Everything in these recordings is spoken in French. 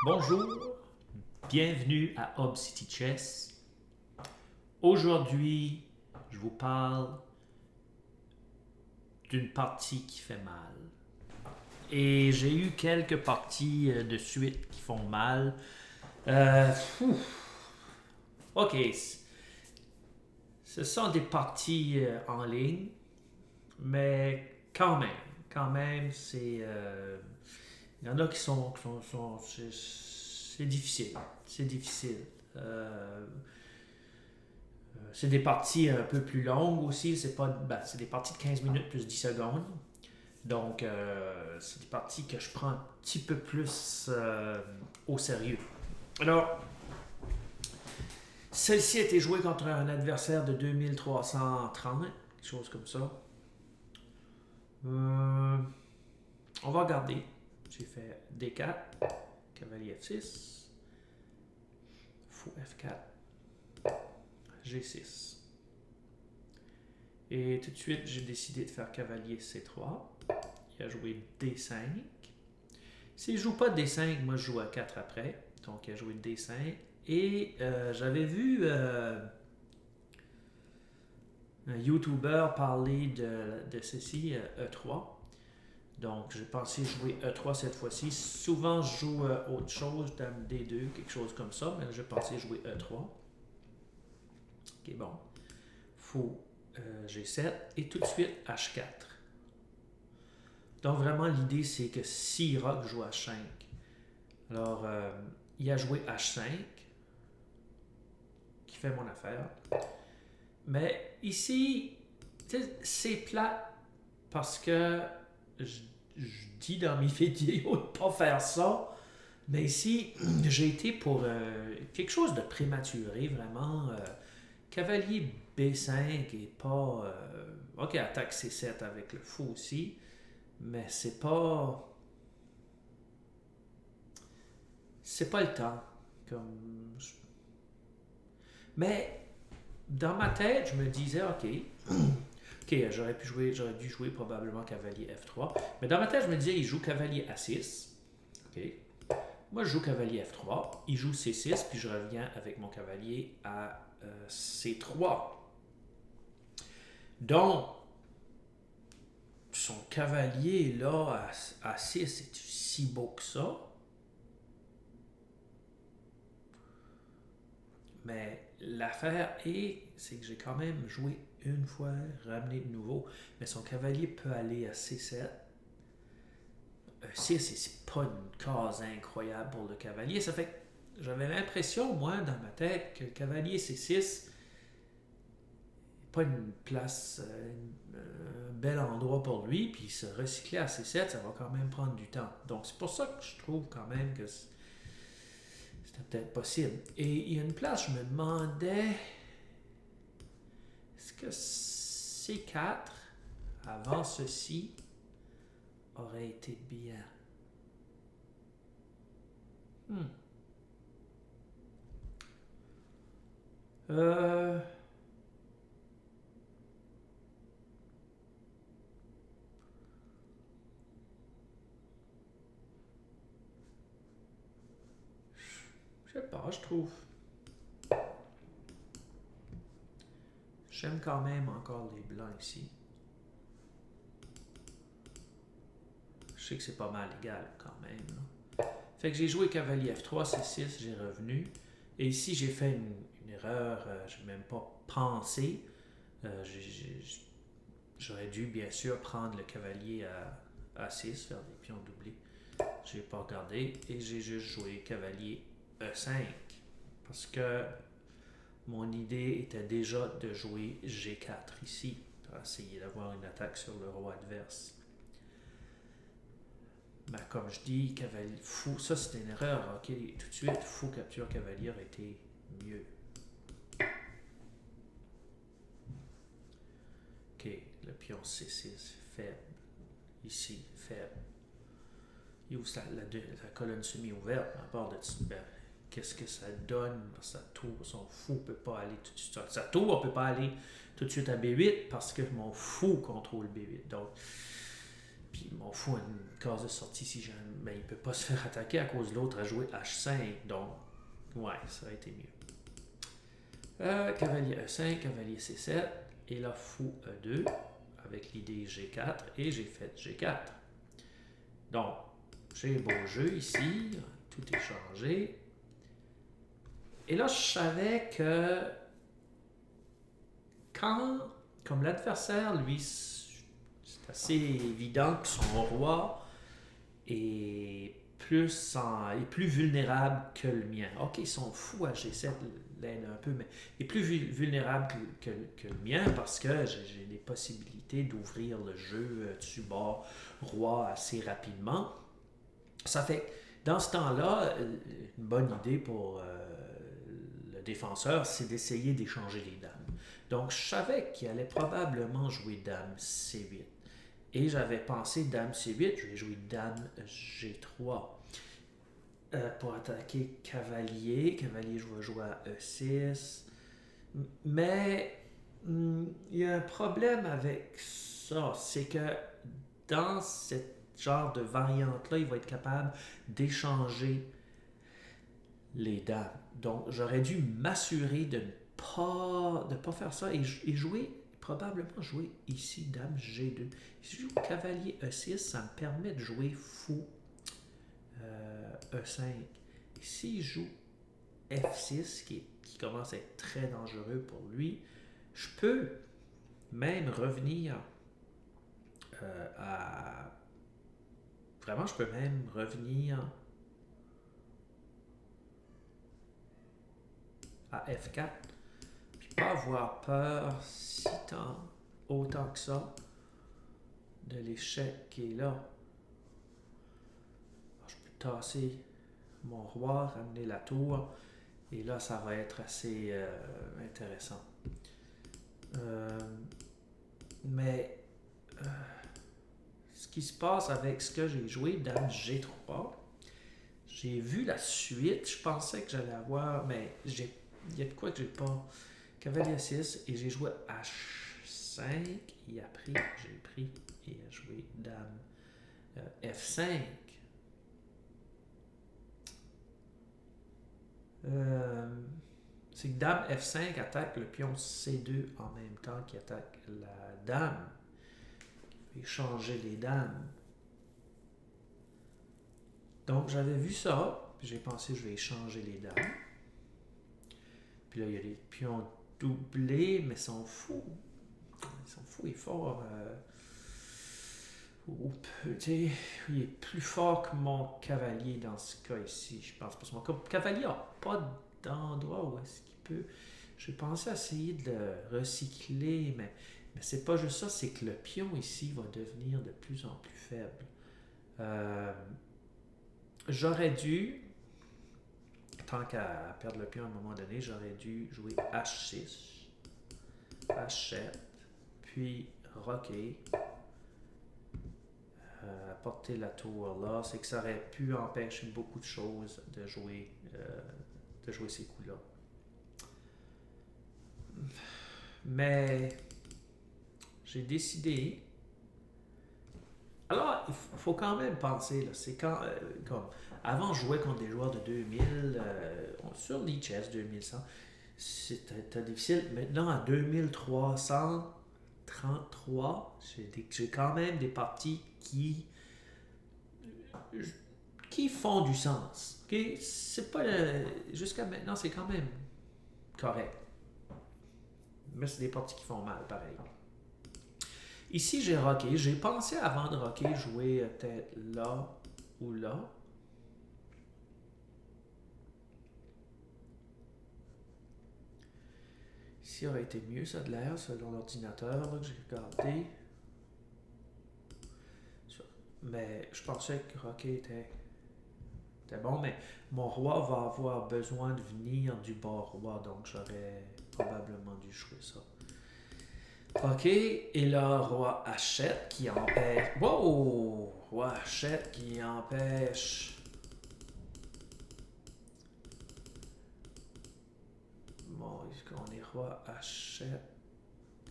Bonjour, bienvenue à Hub City Chess. Aujourd'hui, je vous parle d'une partie qui fait mal. Et j'ai eu quelques parties de suite qui font mal. Euh, ok, ce sont des parties en ligne, mais quand même, il y en a qui c'est difficile. C'est difficile. C'est des parties un peu plus longues aussi. C'est des parties de 15 minutes plus 10 secondes. Donc, c'est des parties que je prends un petit peu plus au sérieux. Alors, celle-ci a été jouée contre un adversaire de 2330, quelque chose comme ça. On va regarder. J'ai fait D4, cavalier F6, fou F4, G6. Et tout de suite, j'ai décidé de faire cavalier C3. Il a joué D5. S'il ne joue pas D5, moi je joue à 4 après. Donc il a joué D5. Et j'avais vu un YouTuber parler de ceci, E3. Donc j'ai pensé jouer E3 cette fois-ci. Souvent je joue autre chose, dame D2, quelque chose comme ça. Mais j'ai pensé jouer E3. Ok, bon. Fou G7. Et tout de suite H4. Donc vraiment l'idée c'est que si rock joue H5, alors il a joué H5 qui fait mon affaire. Mais ici, c'est plat parce que je dis dans mes vidéos de ne pas faire ça. Mais ici, j'ai été pour quelque chose de prématuré, vraiment. Cavalier B5 et pas... ok, attaque C7 avec le fou aussi. Mais c'est pas... C'est pas le temps. Comme... Mais dans ma tête, je me disais, ok, j'aurais dû jouer probablement cavalier F3. Mais dans ma tête, je me disais, il joue cavalier A6. Ok. Moi, je joue cavalier F3. Il joue C6, puis je reviens avec mon cavalier à C3. Donc, son cavalier là à 6 est si beau que ça. Mais l'affaire c'est que j'ai quand même joué une fois, ramené de nouveau. Mais son cavalier peut aller à C7. 6, c'est pas une case incroyable pour le cavalier. Ça fait que j'avais l'impression, moi, dans ma tête, que le cavalier C6 n'est pas une place, un bel endroit pour lui. Puis se recycler à C7, ça va quand même prendre du temps. Donc c'est pour ça que je trouve quand même que c'était peut-être possible. Et il y a une place, je me demandais, est-ce que C4, avant ceci, aurait été bien? Euh... Je sais pas, je trouve. J'aime quand même encore les blancs ici. Je sais que c'est pas mal égal quand même. Là. Fait que j'ai joué cavalier F3, C6, j'ai revenu. Et ici, j'ai fait une erreur, je n'ai même pas pensé. J'aurais dû, bien sûr, prendre le cavalier à 6, faire des pions doublés. Je n'ai pas regardé et j'ai juste joué cavalier E5. Parce que mon idée était déjà de jouer G4 ici, pour essayer d'avoir une attaque sur le roi adverse. Ben, comme je dis, cavalier fou, ça c'était une erreur. Ok, tout de suite, fou capture cavalier aurait été mieux. Ok, le pion C6 faible. Ici, faible. Il ouvre la colonne semi-ouverte, à part de ben, qu'est-ce que ça donne? Sa tour, son fou ne peut pas aller tout de suite. Sa tour ne peut pas aller tout de suite à B8 parce que mon fou contrôle B8. Donc, Puis mon fou a une case de sortie si jamais. Mais il peut pas se faire attaquer à cause de l'autre a joué H5. Donc, ouais, ça aurait été mieux. Cavalier E5, cavalier C7. Et là, fou E2 avec l'idée G4. Et j'ai fait G4. Donc, j'ai beau jeu ici. Tout est changé. Et là, je savais que quand, comme l'adversaire, lui, c'est assez évident que son roi est plus vulnérable que le mien. Ok, son fou à G7 l'aide un peu, mais il est plus vulnérable que le mien parce que j'ai des possibilités d'ouvrir le jeu dessus bord roi assez rapidement. Ça fait, dans ce temps-là, une bonne idée pour le défenseur, c'est d'essayer d'échanger les dames. Donc, je savais qu'il allait probablement jouer dame C8. Et j'avais pensé dame C8, je vais jouer dame G3 pour attaquer cavalier. Cavalier, je vais jouer à E6. Mais il y a un problème avec ça, c'est que dans ce genre de variante-là, il va être capable d'échanger les dames. Donc, j'aurais dû m'assurer de ne pas faire ça et probablement jouer ici dame G2. Si je joue cavalier E6, ça me permet de jouer fou E5. Si je joue F6, qui commence à être très dangereux pour lui, je peux même revenir à... Vraiment, je peux même revenir à F4, puis pas avoir peur autant que ça de l'échec qui est là. Alors, je peux tasser mon roi, ramener la tour, et là, ça va être assez intéressant. Mais ce qui se passe avec ce que j'ai joué, dame G3, j'ai vu la suite, je pensais que j'allais avoir, mais il y a de quoi que j'ai pas. Cavalier 6 et j'ai joué H5 et après j'ai pris et joué dame F5. C'est que dame F5 attaque le pion C2 en même temps qu'il attaque la dame. Et changer les dames. Donc j'avais vu ça, puis j'ai pensé que je vais échanger les dames. Puis là, il y a les pions doublés, mais ils sont fous. Ils sont fous et forts. Il est plus fort que mon cavalier dans ce cas ici, je pense. Parce que mon cavalier n'a pas d'endroit où est-ce qu'il peut. J'ai pensé à essayer de le recycler, mais c'est pas juste ça, c'est que le pion ici va devenir de plus en plus faible. J'aurais dû, tant qu'à perdre le pion à un moment donné, j'aurais dû jouer H6, H7, puis roquer, apporter la tour là. C'est que ça aurait pu empêcher beaucoup de choses de jouer ces coups-là. Mais j'ai décidé. Alors, il faut quand même penser, là, c'est quand, comme, avant je jouais contre des joueurs de 2000, sur l'e-chess 2100, c'était difficile. Maintenant, à 2333, j'ai quand même des parties qui font du sens. Okay? C'est pas jusqu'à maintenant, c'est quand même correct. Mais c'est des parties qui font mal, pareil. Ici, j'ai rocké. J'ai pensé avant de rocker jouer peut-être là ou là. Ici aurait été mieux, ça de l'air, selon l'ordinateur là, que j'ai regardé. Mais je pensais que rocker était bon, mais mon roi va avoir besoin de venir du bas roi, donc j'aurais probablement dû jouer ça. Ok, et là, roi H7 qui empêche... Wow! Roi H7 qui empêche... Bon, on est roi H7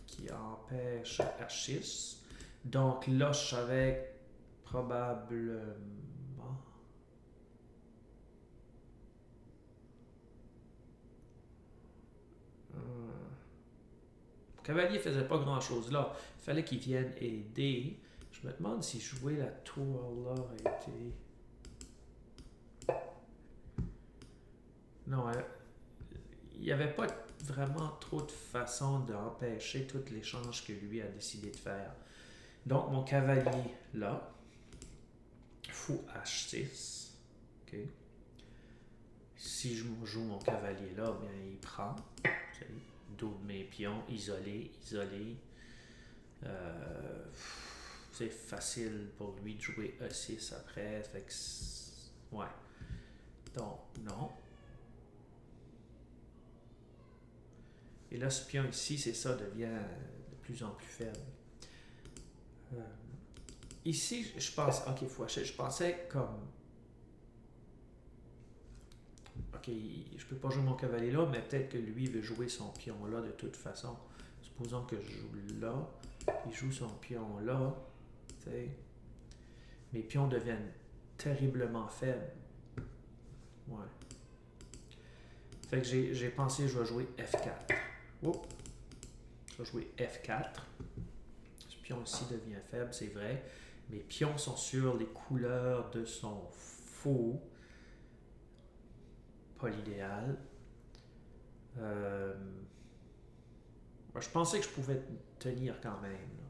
qui empêche H6. Donc là, je savais probablement... Le cavalier faisait pas grand-chose là. Il fallait qu'il vienne aider. Je me demande si jouer la tour là aurait été... Non, il n'y avait pas vraiment trop de façons d'empêcher tout l'échange que lui a décidé de faire. Donc, mon cavalier là, fou H6. OK. Si je joue mon cavalier là, bien il prend. Double mes pions, isolé. C'est facile pour lui de jouer E6 après. Fait que ouais. Donc, non. Et là, ce pion ici, c'est ça, devient de plus en plus faible. Ici, je pense... Ok, je pensais comme... Ok, je peux pas jouer mon cavalier là, mais peut-être que lui veut jouer son pion là de toute façon. Supposons que je joue là, il joue son pion là. T'sais. Mes pions deviennent terriblement faibles. Ouais. Fait que j'ai pensé je vais jouer F4. Oh. Je vais jouer F4. Ce pion ici devient faible, c'est vrai. Mes pions sont sur les couleurs de son faux. Pas l'idéal. Je pensais que je pouvais tenir quand même. Là.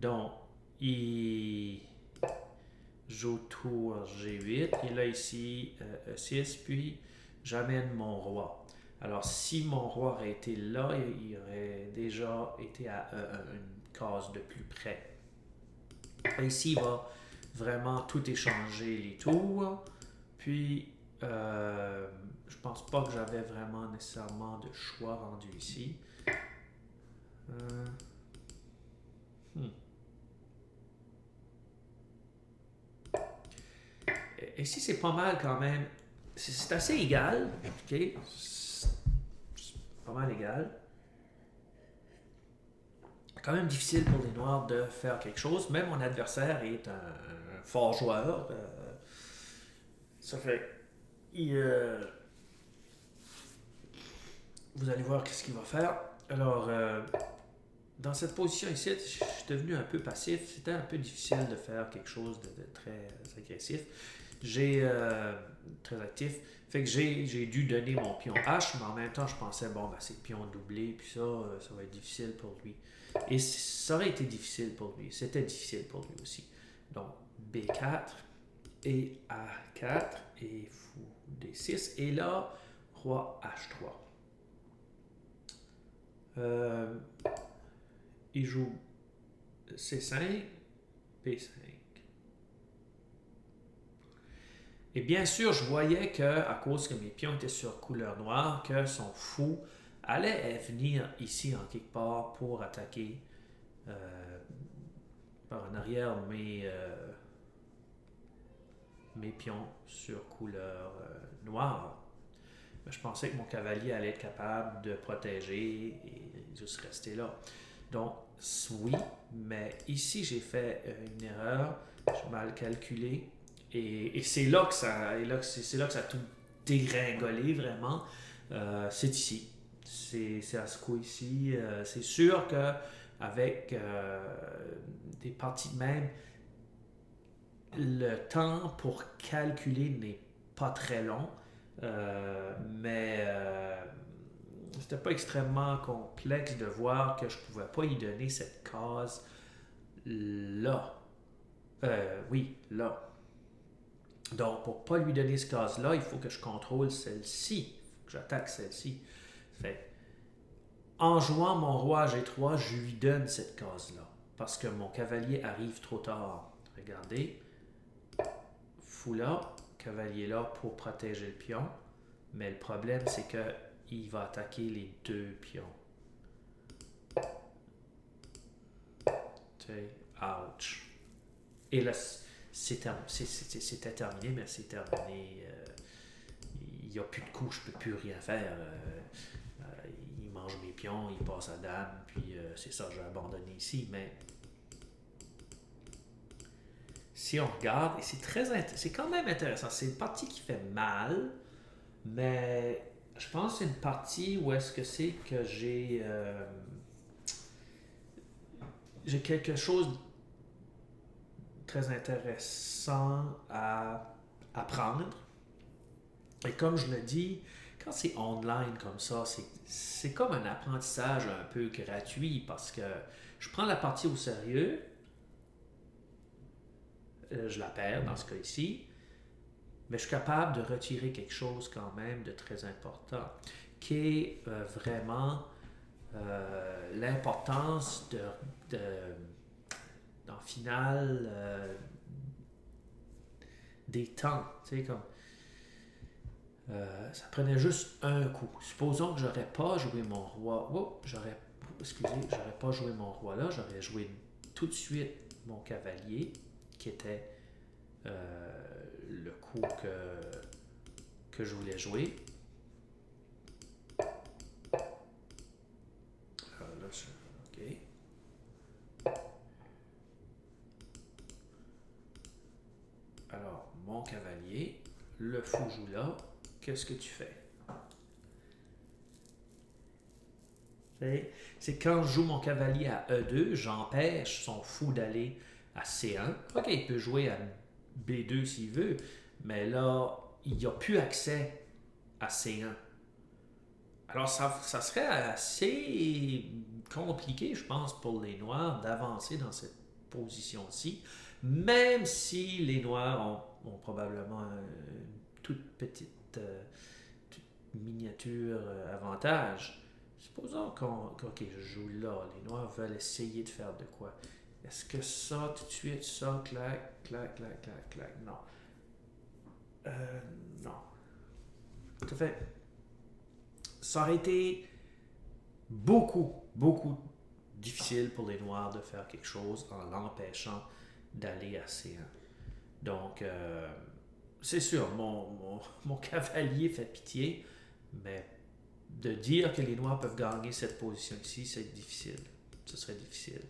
Donc, il joue tour G8. Et là, ici, E6. Puis, j'amène mon roi. Alors, si mon roi aurait été là, il aurait déjà été à une case de plus près. Et ici, il va vraiment tout échanger les tours. Puis, je pense pas que j'avais vraiment nécessairement de choix rendu ici. Et ici, c'est pas mal quand même. C'est assez égal. OK? C'est pas mal égal. Quand même difficile pour les Noirs de faire quelque chose. Même mon adversaire est un fort joueur. Ça fait... vous allez voir qu'est-ce qu'il va faire. Alors, dans cette position ici, je suis devenu un peu passif. C'était un peu difficile de faire quelque chose de très agressif. Très actif. Fait que j'ai dû donner mon pion H, mais en même temps, je pensais, bon, ben, c'est le pion doublé, puis ça va être difficile pour lui. Et ça aurait été difficile pour lui. C'était difficile pour lui aussi. Donc, B4 et A4 et fou D6. Et là, roi H3. Il joue C5, B5. Et bien sûr, je voyais que, à cause que mes pions étaient sur couleur noire, que son fou allait venir ici en quelque part pour attaquer par en arrière mes pions sur couleur noire. Mais je pensais que mon cavalier allait être capable de protéger et juste rester là. Donc, oui, mais ici j'ai fait une erreur, j'ai mal calculé. Et c'est là que ça a tout dégringolé vraiment. C'est ici. C'est à ce coup ici. C'est sûr que avec des parties de même, le temps pour calculer n'est pas très long. Mais c'était pas extrêmement complexe de voir que je pouvais pas y donner cette case là. Oui, là. Donc, pour ne pas lui donner ce case-là, il faut que je contrôle celle-ci. Il faut que j'attaque celle-ci. Fait, en jouant mon roi G3, je lui donne cette case-là. Parce que mon cavalier arrive trop tard. Regardez. Fou là, cavalier là pour protéger le pion. Mais le problème, c'est qu'il va attaquer les deux pions. Ouch. Et là, c'était terminé, mais c'est terminé. Il n'y a plus de coups, je ne peux plus rien faire. Il mange mes pions, il passe à dame, puis c'est ça, je vais abandonner ici. Mais si on regarde, et c'est quand même intéressant, c'est une partie qui fait mal, mais je pense que c'est une partie où est-ce que c'est que j'ai quelque chose de très intéressant à apprendre. Et comme je le dis, quand c'est online comme ça, c'est comme un apprentissage un peu gratuit parce que je prends la partie au sérieux, je la perds dans ce cas-ci, mais je suis capable de retirer quelque chose quand même de très important, qui est vraiment l'importance de, en finale, des temps. Tu sais, comme ça prenait juste un coup. Supposons que j'aurais pas joué mon roi. Oh, j'aurais pas joué mon roi là, j'aurais joué tout de suite mon cavalier, qui était le coup que je voulais jouer. Là, ok. Alors, mon cavalier, le fou joue là. Qu'est-ce que tu fais? C'est quand je joue mon cavalier à E2, j'empêche son fou d'aller à C1. Ok, il peut jouer à B2 s'il veut, mais là, il n'a plus accès à C1. Alors, ça serait assez compliqué, je pense, pour les Noirs d'avancer dans cette position-ci, même si les Noirs ont probablement une toute petite miniature avantage. Supposons ok, je joue là, les Noirs veulent essayer de faire de quoi? Est-ce que ça, tout de suite, ça, clac, clac, clac, clac, clac, non. Non. Tout à fait. Ça aurait été beaucoup, beaucoup difficile pour les Noirs de faire quelque chose en l'empêchant d'aller à C1. Donc, c'est sûr, mon cavalier fait pitié, mais de dire que les Noirs peuvent gagner cette position-ci, c'est difficile. Ce serait difficile.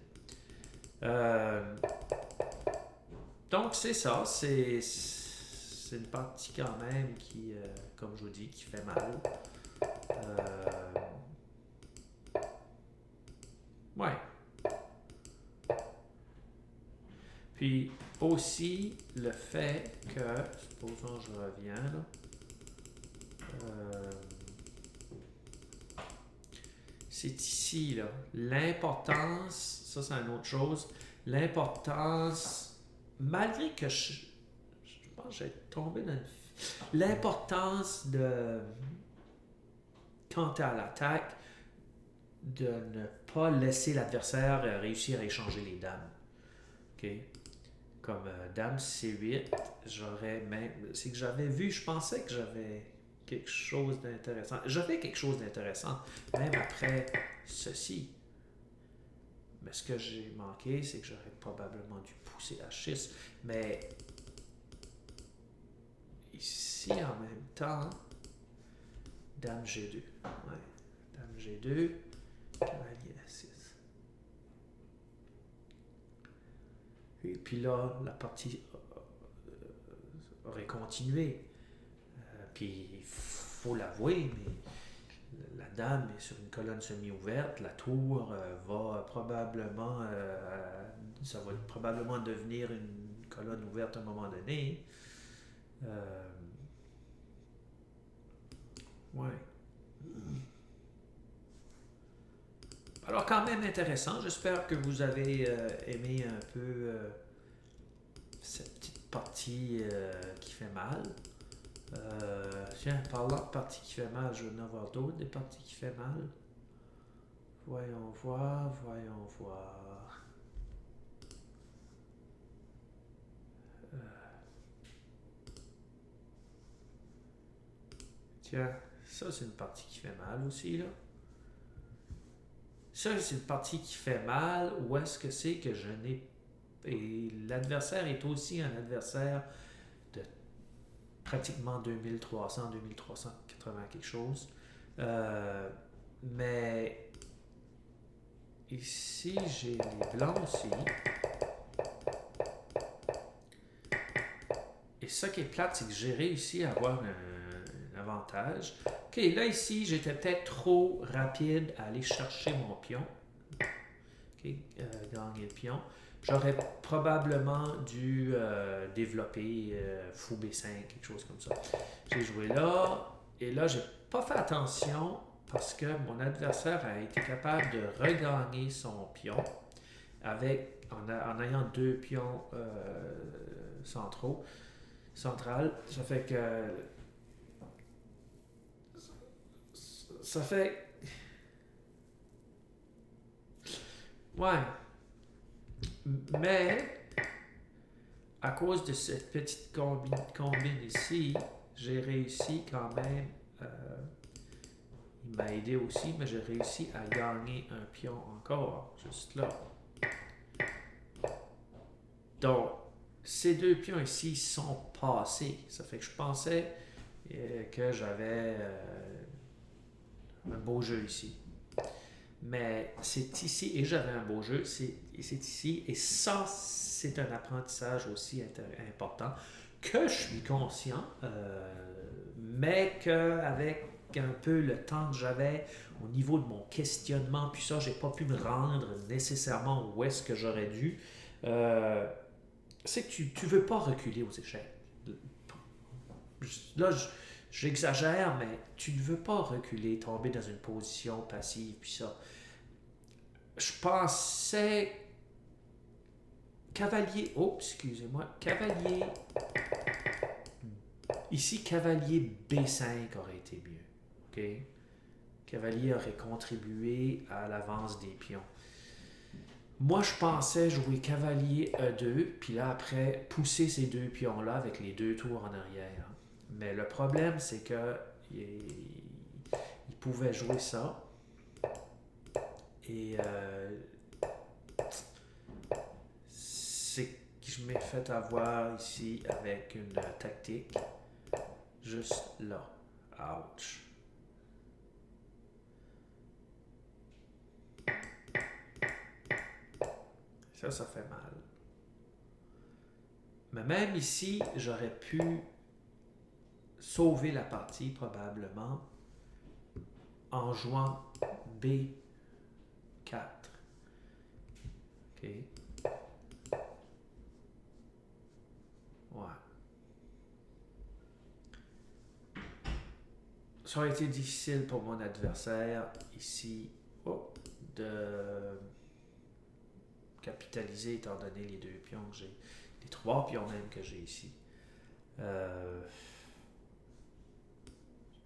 Donc, c'est ça. C'est une partie quand même qui, comme je vous dis, qui fait mal. Ouais. Puis aussi le fait que, supposons je reviens là, c'est ici là, l'importance, ça c'est une autre chose, l'importance, malgré que je pense que j'ai tombé dans l'importance de, quand tu es à l'attaque, de ne pas laisser l'adversaire réussir à échanger les dames. OK? Comme dame C8, c'est que j'avais vu, je pensais que j'avais quelque chose d'intéressant. J'avais quelque chose d'intéressant, même après ceci. Mais ce que j'ai manqué, c'est que j'aurais probablement dû pousser H6. Mais ici, en même temps, dame G2. Ouais. Dame G2, cavalier A6. Et puis là, la partie aurait continué. Puis il faut l'avouer, mais la dame est sur une colonne semi-ouverte. La tour va probablement, ça va probablement devenir une colonne ouverte à un moment donné. Ouais. Alors quand même intéressant. J'espère que vous avez aimé un peu cette petite partie qui fait mal. Tiens, parlant de parties qui fait mal, je vais en avoir d'autres, des parties qui fait mal. Voyons voir, voyons voir. Tiens, ça c'est une partie qui fait mal aussi, là. Ça c'est une partie qui fait mal. Où est-ce que c'est que je n'ai... Et l'adversaire est aussi un adversaire de pratiquement 2300, 2380 quelque chose. Mais ici, j'ai les blancs aussi. Et ça qui est plate, c'est que j'ai réussi à avoir un avantage. OK, là ici, j'étais peut-être trop rapide à aller chercher mon pion. OK, gagner le pion. J'aurais probablement dû développer fou B5, quelque chose comme ça. J'ai joué là, et là, j'ai pas fait attention parce que mon adversaire a été capable de regagner son pion en ayant deux pions centrales. Ça fait que ça fait ouais, mais à cause de cette petite combine ici, j'ai réussi quand même. Il m'a aidé aussi, mais j'ai réussi à gagner un pion encore, juste là. Donc, ces deux pions ici sont passés. Ça fait que je pensais que j'avais un beau jeu ici. Mais c'est ici, et j'avais un beau jeu, c'est ici, et ça, c'est un apprentissage aussi important que je suis conscient, mais qu'avec un peu le temps que j'avais au niveau de mon questionnement, puis ça, j'ai pas pu me rendre nécessairement où est-ce que j'aurais dû. C'est que tu veux pas reculer aux échecs. Là, j'exagère, mais tu ne veux pas reculer, tomber dans une position passive, puis ça. Je pensais cavalier, oh, excusez-moi, cavalier, ici, cavalier B5 aurait été mieux, ok? Cavalier aurait contribué à l'avance des pions. Moi, je pensais jouer cavalier E2, puis là, après, pousser ces deux pions-là avec les deux tours en arrière. Mais le problème, c'est que il pouvait jouer ça. Et c'est que je m'ai fait avoir ici avec une tactique juste là. Ouch. Ça fait mal. Mais même ici, j'aurais pu sauver la partie probablement en jouant B4. OK. Ouais. Ça aurait été difficile pour mon adversaire ici de capitaliser étant donné les deux pions que j'ai. Les trois pions même que j'ai ici.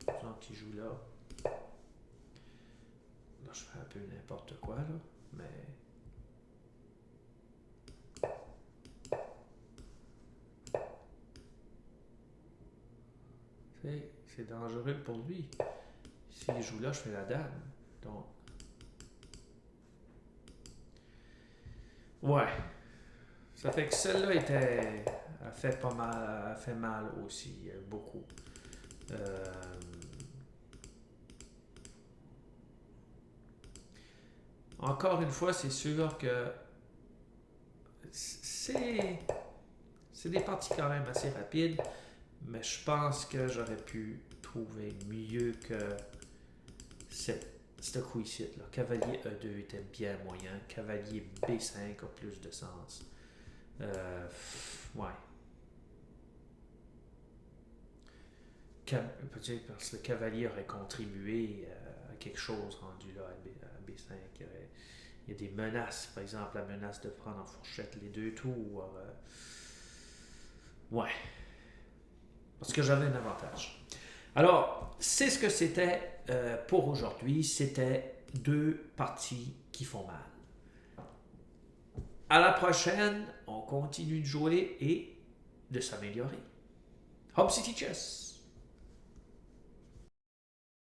Exemple qui joue là. Là, je fais un peu n'importe quoi, là. Mais. C'est dangereux pour lui. S'il joue là, je fais la dame. Donc. Ouais. Ça fait que celle-là a fait pas mal, a fait mal aussi, beaucoup. Encore une fois, c'est sûr que c'est des parties quand même assez rapides, mais je pense que j'aurais pu trouver mieux que ce coup ici. Là. Cavalier E2 était bien moyen, cavalier B5 a plus de sens. Ouais. Peut-être parce que le cavalier aurait contribué à quelque chose rendu là à B5. Il y a des menaces, par exemple la menace de prendre en fourchette les deux tours. Ouais. Parce que j'avais un avantage. Alors, c'est ce que c'était pour aujourd'hui. C'était deux parties qui font mal. À la prochaine, on continue de jouer et de s'améliorer. Hub City Chess!